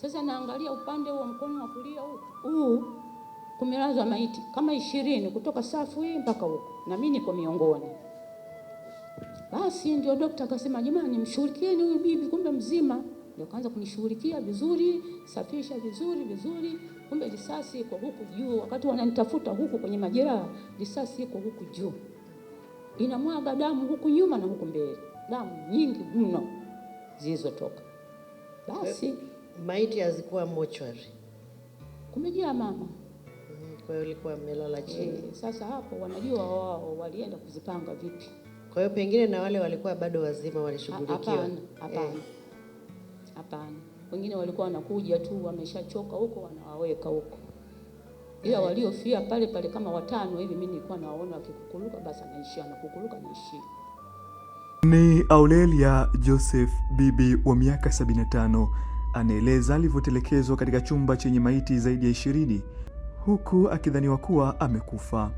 Sasa naangalia upande wa mkono wa kulia huu kumelazwa maiti kama 20 kutoka safu hii mpaka huko, na mimi niko miongoni. Basi ndio daktari akasema, jamani mshughulikieni huyu bibi, kumbe mzima. Ndio kaanza kunishughulikia vizuri, safisha vizuri. Kumbe risasi iko huku juu, wakati wananitafuta huku kwenye majeraha, risasi iko huku juu. Inamwaga damu huku nyuma na huku mbele. Damu nyingi mno zilizotoka. Basi maiti hazikuwa mochwari. Kumejaa mama. Kwa hiyo ilikuwa amelala chini. Sasa hapo wanajua wao walienda kuzipanga vipi. Kwa hiyo pengine na wale walikuwa bado wazima walishughulikiwa. Hapana. Wengine walikuwa wanakuja tu wameshachoka huko wanawaweka huko. Ila waliofia pale kama 5 hivi mimi nilikuwa nawaona wakikukuluka, basi anaishia na kukuluka naishia. Ni Aurelia Joseph, bibi wa miaka 75, anaeleza alivyotelekezwa katika chumba chenye maiti zaidi ya 20 huku akidhaniwa kuwa amekufa.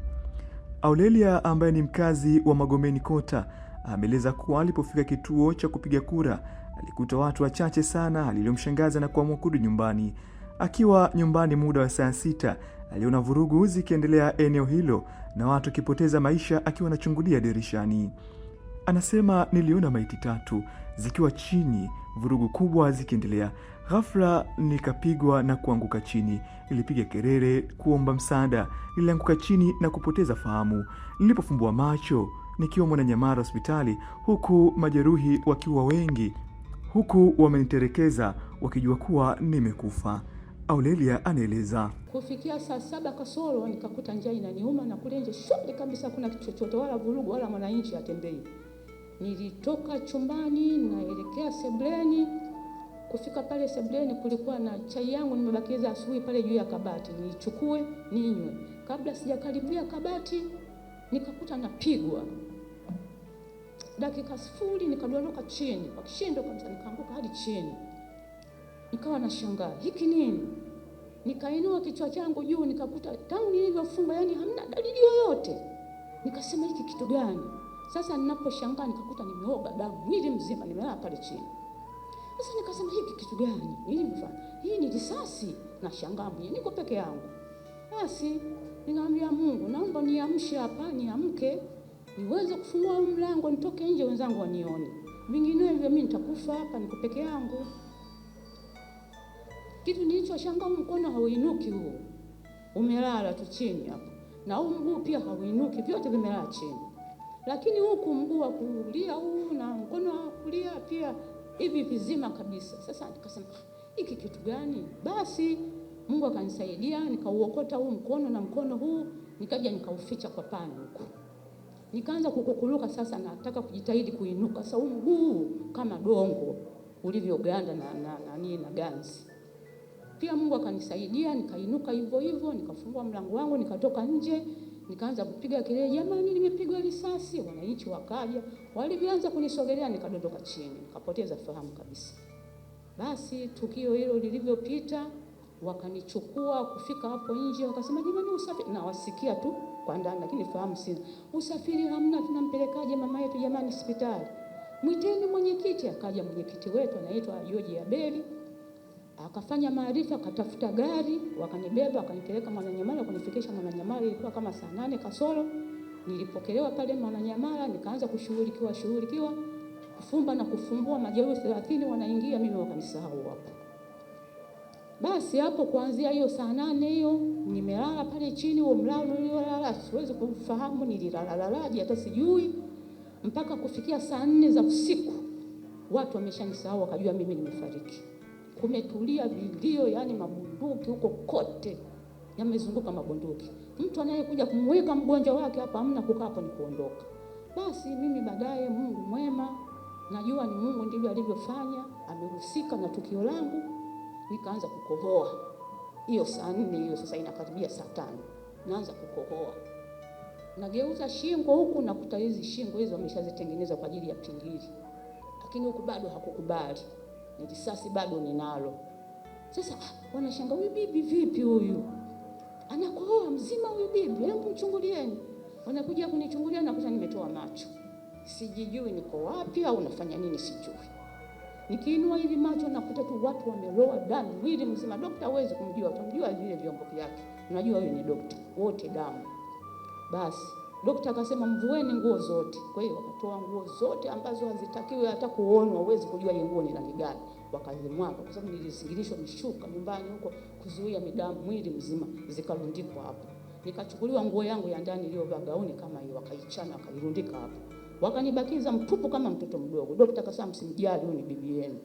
Aurelia ambaye ni mkazi wa Magomeni Kota ameeleza kuwa alipofika kituo cha kupiga kura alikuta watu wachache sana, alilomshangaza na kuamua kurudi nyumbani. Akiwa nyumbani muda wa saa 6 aliona vurugu zikiendelea eneo hilo na watu kipoteza maisha akiwa anachungulia dirishani. Anasema, niliona maiti 3 zikiwa chini, vurugu kubwa zikiendelea. Ghafla nikapigwa na kuanguka chini. Nilipiga kelele kuomba msaada. Nilianguka chini na kupoteza fahamu. Nilipofumbua macho nikiwa Mwananyamala hospitali, huku majeruhi wakiwa wengi, huku wameniterekeza wakijua kuwa nimekufa. Aurelia anaeleza, kufikia saa 7 kasoro nikakuta njia inaniuma na kule nje shule kabisa, kuna kitu chochote wala vurugu wala mwananchi atembei. Nilitoka chumbani naelekea sebuleni. Kufika pale sebuleni kulikuwa na chai yangu nimebakiza asubuhi pale juu ya kabati, niichukue ninywe. Kabla sijakaribia kabati nikakuta napigwa. Dakika 0 nikadondoka chini kwa kishindo kabisa, nikaanguka hadi chini. Nikawa nashangaa, hiki nini? Nikainua kichwa changu juu nikakuta tangu nilivyofunga yani hamna dalili yoyote. Nikasema hiki kitu gani? Sasa ninaposhangaa nikakuta nimeoga damu mwili mzima, nimelala pale chini. Sasa nikasema hiki kitu gani? Nilifanya hii ni risasi. Nashangaa mwenyewe, niko peke yangu. Basi nikamwambia Mungu, naomba niamshe hapa, niamke niweze kufungua mlango nitoke nje wenzangu wanione. Vinginevyo mimi nitakufa hapa, niko peke yangu. Kitu nilichoshangaa, mkono hauinuki huu. Umelala tu chini hapo. Na huu mguu pia hauinuki, vyote vimelala chini. Lakini huku mguu wa kulia huu na mkono wa kulia pia hivi vizima kabisa. Sasa nikasema hiki kitu gani? Basi Mungu akanisaidia, nikauokota huu mkono na mkono huu nikaja nikauficha kwa pani huko. Nikaanza kukukuluka, sasa nataka kujitahidi kuinuka. Sasa huu mguu kama dongo ulivyoganda na ganzi. Pia Mungu akanisaidia, nikainuka hivyo, nikafungua mlango wangu, nikatoka nje, nikaanza kupiga kelele, jamani nimepigwa risasi. Wananchi wakaja, walivyoanza kunisogelea nikadondoka chini, nikapoteza fahamu kabisa. Basi tukio hilo lilivyopita, wakanichukua kufika hapo nje, wakasema jamani usafiri, na wasikia tu kwa ndani lakini fahamu sina. Usafiri hamna, tunampelekaje mama yetu jamani hospitali? Mwiteni mwenyekiti. Akaja mwenyekiti wetu anaitwa George Abeli. Akafanya maarifa, akatafuta gari, wakanibeba, wakanipeleka Mwananyamala, kunifikisha Mwananyamala ilikuwa kama saa 8 kasoro. Nilipokelewa pale Mwananyamala, nikaanza kushughulikiwa, kufumba na kufumbua, majeruhi 30 wanaingia, mimi wakanisahau hapo. Basi hapo kuanzia hiyo saa 8 hiyo nimelala pale chini, huo mlalo niliolala siwezi kufahamu nililalalaje hata sijui, mpaka kufikia saa 4 za usiku watu wameshanisahau, wakajua mimi nimefariki. Kumetulia vilio, yani mabunduki huko kote yamezunguka mabunduki. Mtu anayekuja kumweka mgonjwa wake hapa hamna, kukaa hapo ni kuondoka. Basi mimi baadaye, Mungu mwema, najua ni Mungu ndivyo alivyofanya, amehusika na tukio langu. Nikaanza kukohoa. Hiyo saa 4 hiyo sasa inakaribia saa 5. Naanza kukohoa. Nageuza shingo huku na kuta hizi shingo hizo wameshazitengeneza kwa ajili ya pingili. Lakini huku bado hakukubali. Ni risasi bado ninalo. Sasa wanashangaa, huyu bibi vipi huyu? Anakohoa mzima huyu bibi, hebu mchungulieni. Wanakuja kunichungulia na kuta nimetoa macho. Sijijui niko wapi au nafanya nini sijui. Nikiinua hivi macho nakuta tu watu wameloa damu mwili mzima. Daktari hawezi kumjua, utamjua vile vyombo vyake. Unajua huyu ni daktari, wote damu. Basi daktari akasema mvueni nguo zote. Kwa hiyo wakatoa nguo zote ambazo hazitakiwi hata kuonwa, huwezi kujua hiyo nguo ni rangi gani. Wakazimwaga kwa sababu nilisingilishwa mishuka nyumbani huko kuzuia midamu mwili mzima, zikarundikwa hapo. Nikachukuliwa nguo yangu ya ndani iliyovaa gauni kama hiyo, wakaichana wakairundika hapo. Wakanibakiza mtupu kama mtoto mdogo. Daktari akasema msimjali, huyu ni bibi yenu.